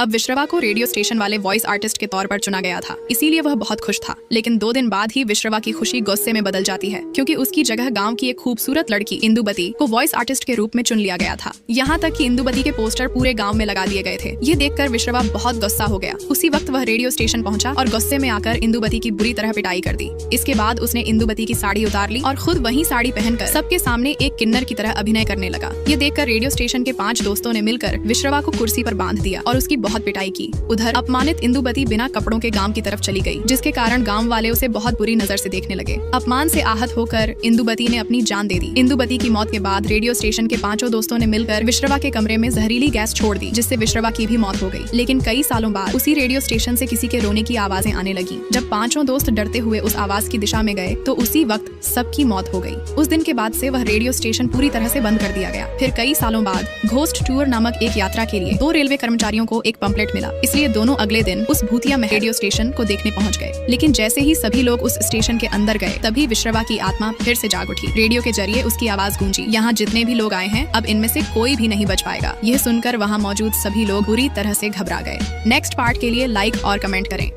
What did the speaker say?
अब विश्रवा को radio station वाले वॉइस आर्टिस्ट के तौर पर चुना गया था, इसीलिए वह बहुत खुश था। लेकिन 2 दिन बाद ही विश्रवा की खुशी गुस्से में बदल जाती है, क्योंकि उसकी जगह गांव की एक खूबसूरत लड़की इंदुबती को वॉइस आर्टिस्ट के रूप में चुन लिया गया था। यहाँ तक कि इंदुबती के पोस्टर पूरे गाँव में लगा दिए गए थे। ये देखकर विश्रवा बहुत गुस्सा हो गया। उसी वक्त वह रेडियो स्टेशन पहुंचा और गुस्से में आकर इंदुबती की बुरी तरह पिटाई कर दी। इसके बाद उसने इंदुबती की साड़ी उतार ली और खुद वही साड़ी पहनकर सबके सामने एक किन्नर की तरह अभिनय करने लगा। ये देखकर रेडियो स्टेशन के 5 दोस्तों ने मिलकर विश्रवा को कुर्सी पर बांध दिया और उसकी बहुत पिटाई की। उधर अपमानित इंदुबती बिना कपड़ों के गांव की तरफ चली गई, जिसके कारण गांव वाले उसे बहुत बुरी नजर से देखने लगे। अपमान से आहत होकर इंदुबती ने अपनी जान दे दी। इंदुबती की मौत के बाद रेडियो स्टेशन के 5 दोस्तों ने मिलकर विश्रवा के कमरे में जहरीली गैस छोड़ दी, जिससे विश्रवा की भी मौत हो गई। लेकिन कई सालों बाद उसी रेडियो स्टेशन से किसी के रोने की आवाजें आने लगी। जब 5 दोस्त डरते हुए उस आवाज की दिशा में गए तो उसी वक्त सबकी मौत हो गई। उस दिन के बाद से वह रेडियो स्टेशन पूरी तरह से बंद कर दिया गया। फिर कई सालों बाद घोस्ट टूर नामक एक यात्रा के लिए 2 रेलवे कर्मचारियों को एक पंपलेट मिला, इसलिए दोनों अगले दिन उस भूतिया रेडियो स्टेशन को देखने पहुंच गए। लेकिन जैसे ही सभी लोग उस स्टेशन के अंदर गए, तभी विश्रवा की आत्मा फिर से जाग उठी। रेडियो के जरिए उसकी आवाज गूंजी, यहाँ जितने भी लोग आए हैं अब इनमें से कोई भी नहीं बच पाएगा। यह सुनकर वहाँ मौजूद सभी लोग बुरी तरह से घबरा गए। नेक्स्ट पार्ट के लिए लाइक और कमेंट करें।